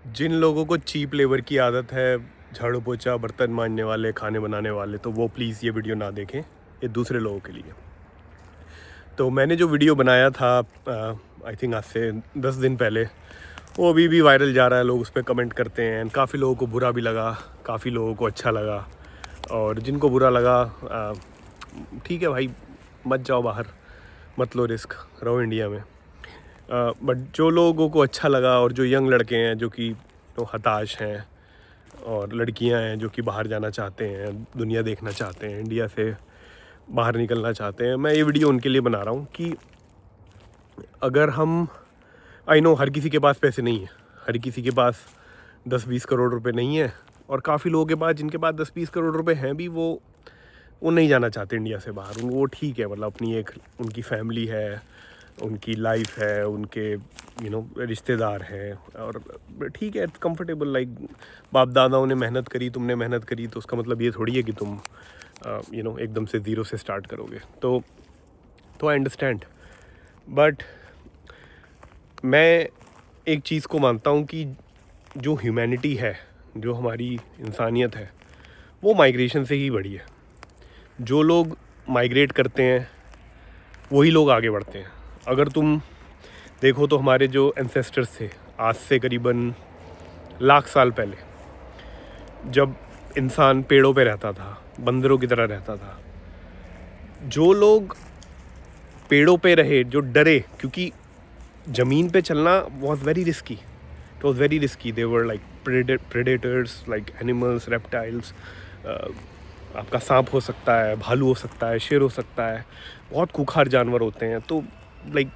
जिन लोगों को cheap labour की आदत है, झाड़ू पोछा बर्तन मांजने वाले, खाने बनाने वाले, तो वो प्लीज़ ये वीडियो ना देखें। ये दूसरे लोगों के लिए। तो मैंने जो वीडियो बनाया था आई थिंक आज से 10 दिन पहले, वो अभी भी वायरल जा रहा है। लोग उस पर कमेंट करते हैं। काफ़ी लोगों को बुरा भी लगा, काफ़ी लोगों को अच्छा लगा। और जिनको बुरा लगा ठीक है भाई, मत जाओ बाहर, मत लो रिस्क, रहो इंडिया में। बट जो लोगों को अच्छा लगा और जो यंग लड़के हैं जो कि हताश हैं, और लड़कियां हैं जो कि बाहर जाना चाहते हैं, दुनिया देखना चाहते हैं, इंडिया से बाहर निकलना चाहते हैं, मैं ये वीडियो उनके लिए बना रहा हूँ कि अगर हम, आई नो हर किसी के पास पैसे नहीं है, हर किसी के पास 10-20 करोड़ रुपए नहीं है, और काफ़ी लोगों के पास जिनके पास 10-20 करोड़ रुपए हैं भी, वो नहीं जाना चाहते इंडिया से बाहर। वो ठीक है, मतलब अपनी एक उनकी फैमिली है, उनकी लाइफ है, उनके रिश्तेदार हैं, और ठीक है, कंफर्टेबल। लाइक बाप दादाओं ने मेहनत करी, तुमने मेहनत करी, तो उसका मतलब ये थोड़ी है कि तुम एकदम से ज़ीरो से स्टार्ट करोगे। तो आई अंडरस्टैंड। बट मैं एक चीज़ को मानता हूँ कि जो ह्यूमैनिटी है, जो हमारी इंसानियत है, वो माइग्रेशन से ही बढ़ी है। जो लोग माइग्रेट करते हैं वही लोग आगे बढ़ते हैं। अगर तुम देखो तो हमारे जो एंसेस्टर्स थे, आज से करीबन लाख साल पहले, जब इंसान पेड़ों पे रहता था, बंदरों की तरह रहता था, जो लोग पेड़ों पे रहे, जो डरे, क्योंकि ज़मीन पे चलना was very risky, it was very risky. They were like predators, like animals, reptiles. आपका सांप हो सकता है, भालू हो सकता है, शेर हो सकता है, बहुत खूंखार जानवर होते हैं। तो लाइक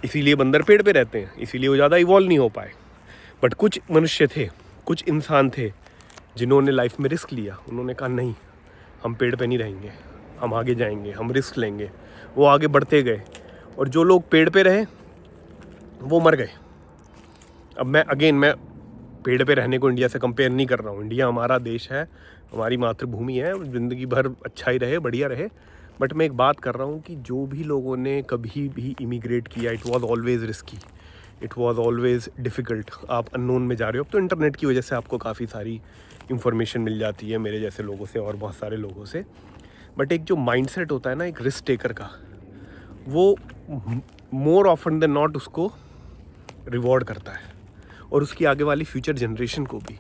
इसीलिए बंदर पेड़ पे रहते हैं, इसीलिए वो ज़्यादा इवॉल्व नहीं हो पाए। बट कुछ मनुष्य थे, कुछ इंसान थे जिन्होंने लाइफ में रिस्क लिया। उन्होंने कहा नहीं, हम पेड़ पे नहीं रहेंगे, हम आगे जाएंगे, हम रिस्क लेंगे। वो आगे बढ़ते गए, और जो लोग पेड़ पे रहे वो मर गए। अब मैं पेड़ पे रहने को इंडिया से कंपेयर नहीं कर रहा हूँ। इंडिया हमारा देश है, हमारी मातृभूमि है, ज़िंदगी भर अच्छा ही रहे, बढ़िया रहे। बट मैं एक बात कर रहा हूँ कि जो भी लोगों ने कभी भी इमिग्रेट किया, it was always risky, it was always difficult. आप अननोन में जा रहे हो। अब तो इंटरनेट की वजह से आपको काफ़ी सारी इंफॉर्मेशन मिल जाती है, मेरे जैसे लोगों से और बहुत सारे लोगों से। बट एक जो माइंडसेट होता है ना एक रिस्क टेकर का, वो मोर ऑफन देन नॉट उसको रिवॉर्ड करता है, और उसकी आगे वाली फ्यूचर जनरेशन को भी।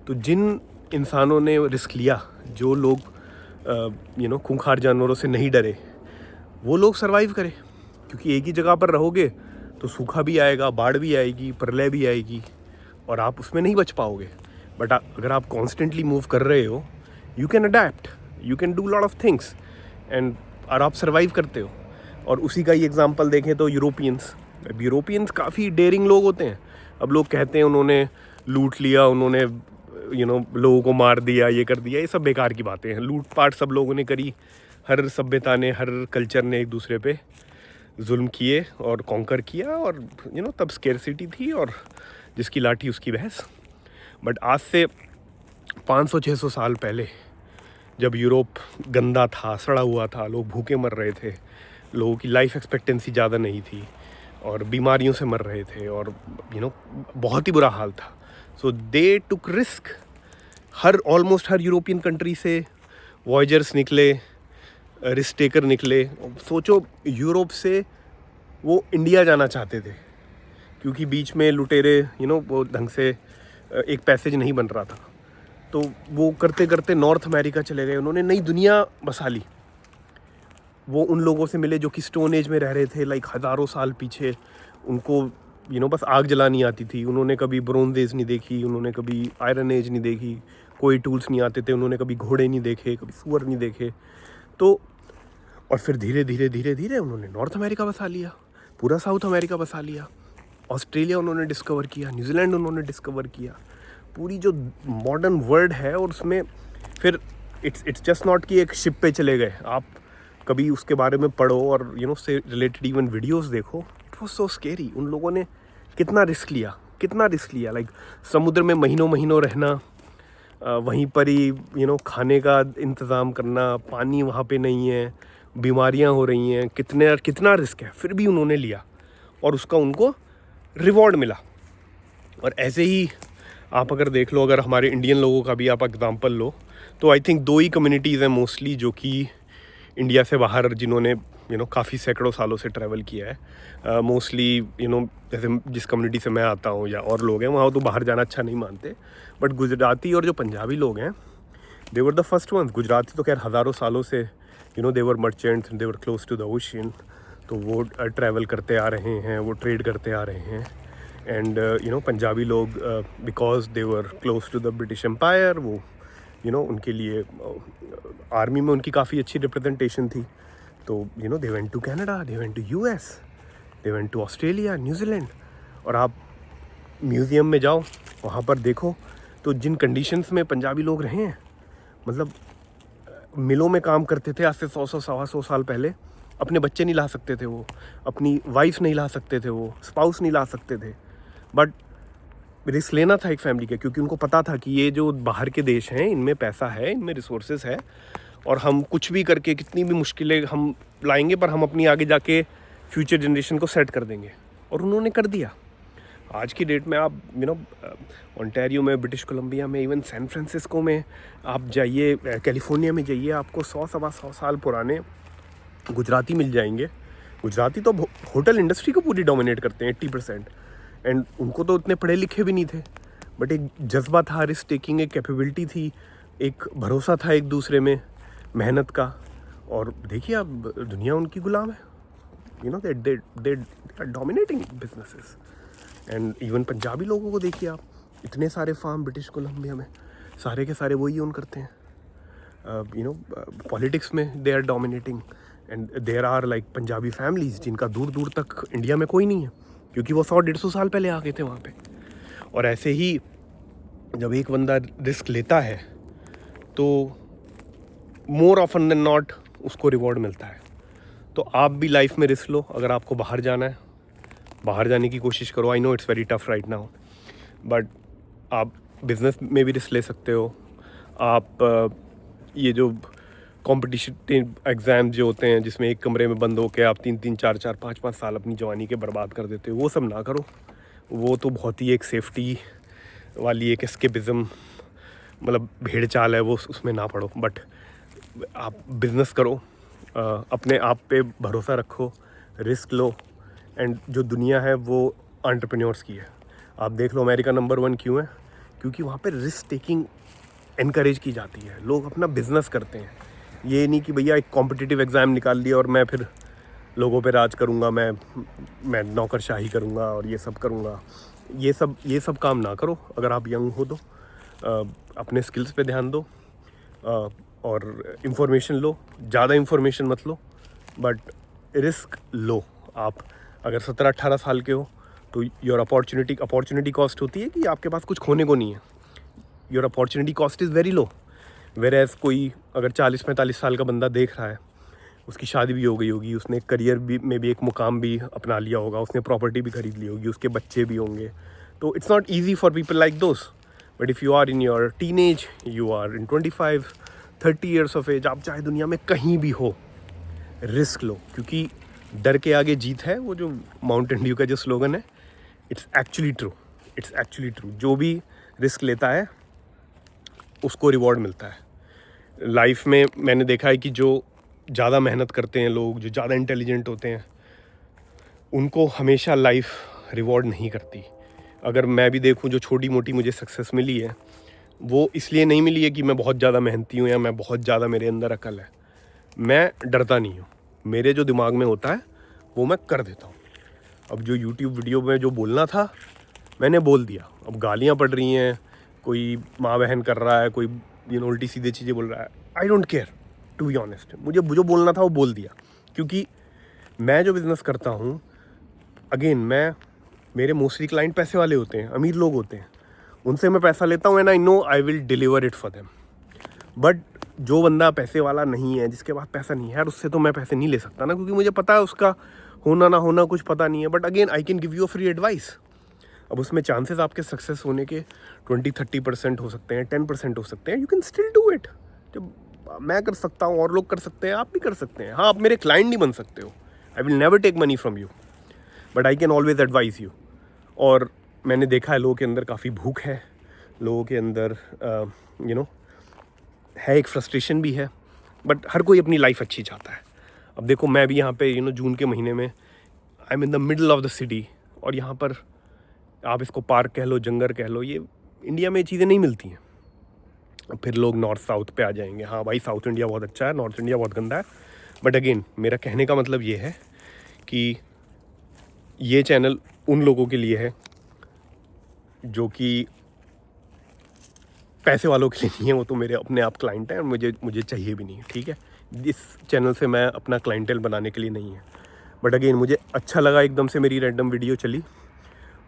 तो जिन इंसानों ने रिस्क लिया, जो लोग खूंखार जानवरों से नहीं डरे, वो लोग सरवाइव करें। क्योंकि एक ही जगह पर रहोगे तो सूखा भी आएगा, बाढ़ भी आएगी, प्रलय भी आएगी, और आप उसमें नहीं बच पाओगे। बट अगर आप कॉन्स्टेंटली मूव कर रहे हो, you can adapt, you can do lot of things, and और आप सर्वाइव करते हो। और उसी का ही एग्जांपल देखें तो यूरोपियंस काफ़ी डेयरिंग लोग होते हैं। अब लोग कहते हैं उन्होंने लूट लिया, उन्होंने लोगों को मार दिया, ये कर दिया, ये सब बेकार की बातें हैं। लूट पाट सब लोगों ने करी, हर सभ्यता ने, हर कल्चर ने एक दूसरे पे जुल्म किए और कॉन्कर किया, और तब स्केर्सिटी थी, और जिसकी लाठी उसकी भैंस। बट आज से 500-600 साल पहले, जब यूरोप गंदा था, सड़ा हुआ था, लोग भूखे मर रहे थे, लोगों की लाइफ एक्सपेक्टेंसी ज़्यादा नहीं थी, और बीमारियों से मर रहे थे, और बहुत ही बुरा हाल था। सो दे टुक रिस्क। ऑलमोस्ट हर यूरोपियन कंट्री से वॉयजर्स निकले, रिस्क टेकर निकले। सोचो, यूरोप से वो इंडिया जाना चाहते थे, क्योंकि बीच में लुटेरे वो ढंग से एक पैसेज नहीं बन रहा था। तो वो करते करते नॉर्थ अमेरिका चले गए, उन्होंने नई दुनिया बसा ली। वो उन लोगों से मिले जो कि स्टोन एज में रह रहे थे, लाइक हज़ारों साल पीछे। उनको बस आग जलानी आती थी। उन्होंने कभी ब्रोंज एज नहीं देखी, उन्होंने कभी आयरन एज नहीं देखी, कोई टूल्स नहीं आते थे, उन्होंने कभी घोड़े नहीं देखे, कभी सूअर नहीं देखे। तो और फिर धीरे धीरे धीरे धीरे उन्होंने नॉर्थ अमेरिका बसा लिया, पूरा साउथ अमेरिका बसा लिया, ऑस्ट्रेलिया उन्होंने डिस्कवर किया, न्यूजीलैंड उन्होंने डिस्कवर किया, पूरी जो मॉडर्न वर्ल्ड है। और उसमें फिर इट्स जस्ट नॉट कि एक शिप पे चले गए। आप कभी उसके बारे में पढ़ो और से रिलेटेड इवन वीडियोस देखो। It was so scary. उन लोगों ने कितना रिस्क लिया, लाइक समुद्र में महीनों महीनों रहना, वहीं पर ही खाने का इंतज़ाम करना, पानी वहाँ पे नहीं है, बीमारियाँ हो रही हैं, कितना रिस्क है, फिर भी उन्होंने लिया, और उसका उनको रिवॉर्ड मिला। और ऐसे ही आप अगर देख लो, अगर हमारे इंडियन लोगों का भी आप एग्जांपल लो, तो आई थिंक 2 ही कम्युनिटीज़ हैं मोस्टली जो कि इंडिया से बाहर जिन्होंने काफ़ी सैकड़ों सालों से ट्रैवल किया है। मोस्टली जैसे जिस कम्युनिटी से मैं आता हूँ या और लोग हैं, वहाँ तो बाहर जाना अच्छा नहीं मानते, बट गुजराती और जो पंजाबी लोग हैं, they were the first ones. Gujarati तो खैर हज़ारों सालों से they were merchants, they were close to the ocean, तो वो ट्रैवल करते आ रहे हैं, वो ट्रेड करते आ रहे हैं। एंड पंजाबी लोग because they were close to the British empire, वो उनके लिए आर्मी में उनकी काफ़ी अच्छी रिप्रेजेंटेशन थी। तो they went to Canada, they went to US, they went to Australia, New Zealand. और आप म्यूज़ियम में जाओ, वहाँ पर देखो तो जिन कंडीशंस में पंजाबी लोग रहे हैं, मतलब मिलों में काम करते थे आज से 100-125 साल पहले, अपने बच्चे नहीं ला सकते थे वो, अपनी वाइफ नहीं ला सकते थे वो, स्पाउस नहीं ला सकते थे, बट रिस्क लेना था एक फैमिली का, क्योंकि उनको पता था कि ये जो बाहर के देश हैं, इनमें पैसा है, इनमें रिसोर्सेज है, और हम कुछ भी करके कितनी भी मुश्किलें हम लाएंगे, पर हम अपनी आगे जाके फ्यूचर जनरेशन को सेट कर देंगे। और उन्होंने कर दिया। आज की डेट में आप ओंटारियो में, ब्रिटिश कोलंबिया में, इवन सैन फ्रांसिस्को में आप जाइए, कैलिफोर्निया में जाइए, आपको 100-125 साल पुराने गुजराती मिल जाएंगे। गुजराती तो होटल इंडस्ट्री को पूरी डोमिनेट करते हैं 80%। एंड उनको तो उतने पढ़े लिखे भी नहीं थे, बट एक जज्बा था, रिस्क टेकिंग एक कैपेबिलिटी थी, एक भरोसा था एक दूसरे में, मेहनत का। और देखिए अब दुनिया उनकी गुलाम है। They are dominating businesses. And even Punjabi लोगों को देखिए आप, इतने सारे फार्म ब्रिटिश कोलंबिया में, सारे के सारे वही ओन करते हैं। पॉलिटिक्स में they are dominating. And there are like Punjabi families जिनका दूर दूर तक इंडिया में कोई नहीं है, क्योंकि वो 100-150 साल पहले आ गए थे वहाँ पे। और ऐसे ही जब एक बंदा रिस्क लेता है तो मोर ऑफन देन नॉट उसको रिवॉर्ड मिलता है। तो आप भी लाइफ में रिस्क लो। अगर आपको बाहर जाना है, बाहर जाने की कोशिश करो। I know it's very tough right now, but आप बिज़नेस में भी रिस्क ले सकते हो। आप ये जो कॉम्पिटिशन एग्ज़ाम जो होते हैं, जिसमें एक कमरे में बंद होकर आप 3-3, 4-4, 5-5 साल अपनी जवानी के बर्बाद कर देते हो, वो सब ना करो। वो तो बहुत ही एक सेफ्टी वाली एक एस्केपिज़म, मतलब भेड़ चाल है वो, उसमें ना पड़ो। बट आप बिज़नेस करो, अपने आप पे भरोसा रखो, रिस्क लो। एंड जो दुनिया है वो एंटरप्रेन्योर्स की है। आप देख लो अमेरिका नंबर 1 क्यों है? क्योंकि वहाँ पे रिस्क टेकिंग इनकरेज की जाती है। लोग अपना बिज़नेस करते हैं। ये नहीं कि भैया एक कॉम्पिटिटिव एग्ज़ाम निकाल लिया और मैं फिर लोगों पे राज करूँगा, मैं नौकरशाही करूँगा और ये सब करूँगा। ये सब काम ना करो। अगर आप यंग हो तो अपने स्किल्स पे ध्यान दो, और इन्फॉर्मेशन लो। ज़्यादा इन्फॉर्मेशन मत लो, बट रिस्क लो। आप अगर 17-18 साल के हो तो योर अपॉर्चुनिटी कॉस्ट होती है कि आपके पास कुछ खोने को नहीं है। Your opportunity cost is very low. Whereas कोई अगर 40-45 साल का बंदा देख रहा है, उसकी शादी भी हो गई होगी, उसने करियर भी में भी एक मुकाम भी अपना लिया होगा, उसने प्रॉपर्टी भी खरीद ली होगी, उसके बच्चे भी होंगे। तो it's not easy for people like those. But if you are in your teenage, you are in 25-30 years of age, आप चाहे दुनिया में कहीं भी हो, रिस्क लो। क्योंकि डर के आगे जीत है, वो जो माउंटेन ड्यू का जो स्लोगन है, इट्स एक्चुअली ट्रू। जो भी रिस्क लेता है उसको रिवॉर्ड मिलता है। लाइफ में मैंने देखा है कि जो ज़्यादा मेहनत करते हैं लोग, जो ज़्यादा इंटेलिजेंट होते हैं, उनको हमेशा लाइफ रिवॉर्ड नहीं करती। अगर मैं भी देखूं, जो छोटी मोटी मुझे सक्सेस मिली है, वो इसलिए नहीं मिली है कि मैं बहुत ज़्यादा मेहनती हूँ या मैं बहुत ज़्यादा मेरे अंदर अकल है। मैं डरता नहीं हूँ। मेरे जो दिमाग में होता है वो मैं कर देता हूँ। अब जो यूट्यूब वीडियो में जो बोलना था मैंने बोल दिया। अब गालियाँ पड़ रही हैं, कोई माँ बहन कर रहा है, कोई उल्टी सीधे चीज़ें बोल रहा है, I don't care to be honest. मुझे जो बोलना था वो बोल दिया। क्योंकि मैं जो बिज़नेस करता हूँ, अगेन मेरे मोस्टली क्लाइंट पैसे वाले होते हैं, अमीर लोग होते हैं, उनसे मैं पैसा लेता हूँ and I know I will deliver it for them. But जो बंदा पैसे वाला नहीं है, जिसके पास पैसा नहीं है यार, उससे तो मैं पैसे नहीं ले सकता ना, क्योंकि मुझे पता है उसका होना ना होना कुछ पता नहीं है। But again I can give you a free advice. अब उसमें चांसेस आपके सक्सेस होने के 20-30% हो सकते हैं, 10% हो सकते हैं। You can still do it. जब मैं कर सकता हूँ और लोग कर सकते हैं, आप भी कर सकते हैं। हाँ, आप मेरे क्लाइंट नहीं बन सकते हो, I will never take money from you, but I can always advice you. और मैंने देखा है लोगों के अंदर काफ़ी भूख है, लोगों के अंदर है एक फ्रस्ट्रेशन भी है, बट हर कोई अपनी लाइफ अच्छी चाहता है। अब देखो मैं भी यहाँ पे जून के महीने में I am in the middle of the city, और यहाँ पर आप इसको पार्क कह लो, जंगल कह लो, ये इंडिया में ये चीज़ें नहीं मिलती हैं। फिर लोग नॉर्थ साउथ पे आ जाएंगे, हाँ भाई साउथ इंडिया बहुत अच्छा है, नॉर्थ इंडिया बहुत गंदा है। बट अगेन मेरा कहने का मतलब ये है कि ये चैनल उन लोगों के लिए है जो कि पैसे वालों के लिए नहीं है, वो तो मेरे अपने आप क्लाइंट हैं और मुझे चाहिए भी नहीं है, ठीक है। इस चैनल से मैं अपना क्लाइंटेल बनाने के लिए नहीं है। बट अगेन मुझे अच्छा लगा, एकदम से मेरी रैंडम वीडियो चली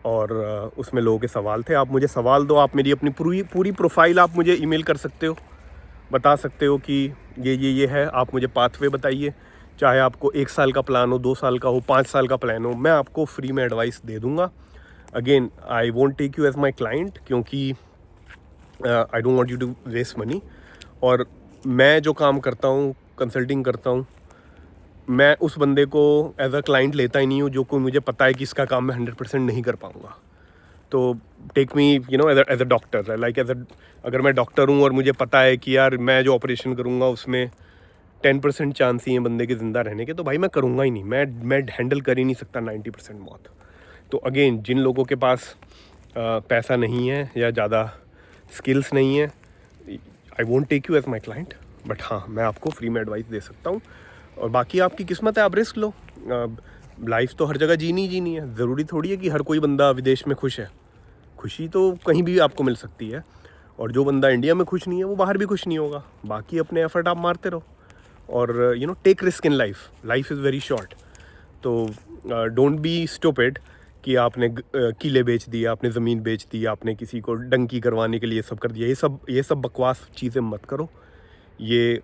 और उसमें लोगों के सवाल थे। आप मुझे सवाल दो, आप मेरी अपनी पूरी प्रोफाइल आप मुझे ईमेल कर सकते हो, बता सकते हो कि ये है। आप मुझे पाथवे बताइए, चाहे आपको 1 साल का प्लान हो, 2 साल का हो, 5 साल का प्लान हो, मैं आपको फ्री में एडवाइस दे दूँगा। Again I won't take you as my client, क्योंकि I don't want you to waste money. और मैं जो काम करता हूँ, कंसल्टिंग करता हूँ, मैं उस बंदे को एज अ क्लाइंट लेता ही नहीं हूँ जो कोई मुझे पता है कि इसका काम मैं 100% नहीं कर पाऊँगा। तो take me as a doctor, like अगर मैं डॉक्टर हूँ और मुझे पता है कि यार मैं जो ऑपरेशन करूँगा उसमें 10% चांस ही है बंदे के ज़िंदा रहने के, तो भाई मैं करूँगा ही नहीं। मैं हैंडल कर ही नहीं सकता 90% मौत। तो अगेन जिन लोगों के पास पैसा नहीं है या ज़्यादा स्किल्स नहीं है, I won't take you as my client, but हाँ मैं आपको फ्री में एडवाइस दे सकता हूँ। और बाकी आपकी किस्मत है, आप रिस्क लो। लाइफ तो हर जगह जीनी है, ज़रूरी थोड़ी है कि हर कोई बंदा विदेश में खुश है। खुशी तो कहीं भी आपको मिल सकती है, और जो बंदा इंडिया में खुश नहीं है वो बाहर भी खुश नहीं होगा। बाकी अपने एफर्ट आप मारते रहो और take risk in life is very short. तो डोंट बी स्टूपिड कि आपने किले बेच दिए, आपने ज़मीन बेच दी, आपने किसी को डंकी करवाने के लिए सब कर दिया। ये सब बकवास चीज़ें मत करो। ये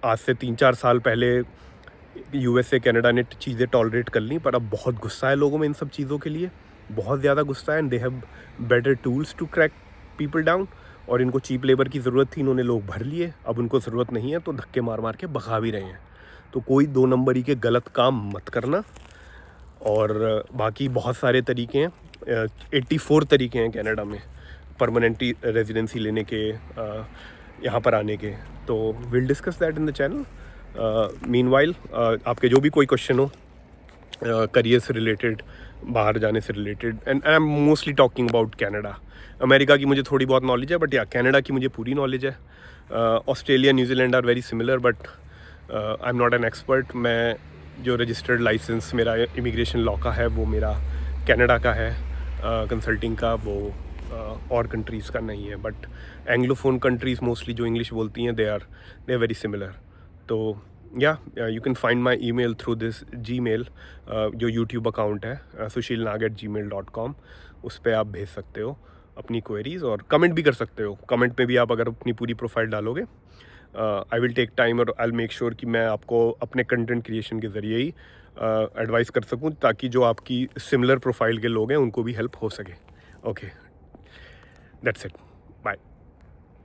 आज से 3-4 साल पहले USA कनाडा ने चीज़ें टॉलरेट कर ली, पर अब बहुत गुस्सा है लोगों में इन सब चीज़ों के लिए, बहुत ज़्यादा गुस्सा है। And they have better tools to crack people down. और इनको चीप लेबर की ज़रूरत थी, इन्होंने लोग भर लिए, अब उनको ज़रूरत नहीं है तो धक्के मार मार के भगा भी रहे हैं। तो कोई 2 नंबरी के गलत काम मत करना। और बाकी बहुत सारे तरीके हैं, 84 तरीके हैं कनाडा में परमानेंट रेजिडेंसी लेने के, यहाँ पर आने के। तो will discuss that in the channel. Meanwhile आपके जो भी कोई क्वेश्चन हो करियर से रिलेटेड, बाहर जाने से related, and I am mostly talking about Canada. America की मुझे थोड़ी बहुत नॉलेज है, बट या कनाडा की मुझे पूरी नॉलेज है। Australia, New Zealand are very similar, but I am not an expert. मैं जो रजिस्टर्ड लाइसेंस मेरा इमिग्रेशन लॉ का है वो मेरा कनाडा का है, कंसल्टिंग का वो और कंट्रीज़ का नहीं है। बट एंग्लोफोन कंट्रीज़ मोस्टली जो इंग्लिश बोलती हैं दे आर वेरी सिमिलर। तो या you can find my email through this Gmail, जो यूट्यूब अकाउंट है sushilnag@gmail.com, उस पर आप भेज सकते हो अपनी क्वेरीज़, और कमेंट भी कर सकते हो। कमेंट में भी आप अगर अपनी पूरी प्रोफाइल डालोगे, आई विल टेक टाइम और आई विल मेक श्योर कि मैं आपको अपने कंटेंट क्रिएशन के ज़रिए ही एडवाइस कर सकूं, ताकि जो आपकी सिमिलर प्रोफाइल के लोग हैं उनको भी हेल्प हो सके। Okay, that's it.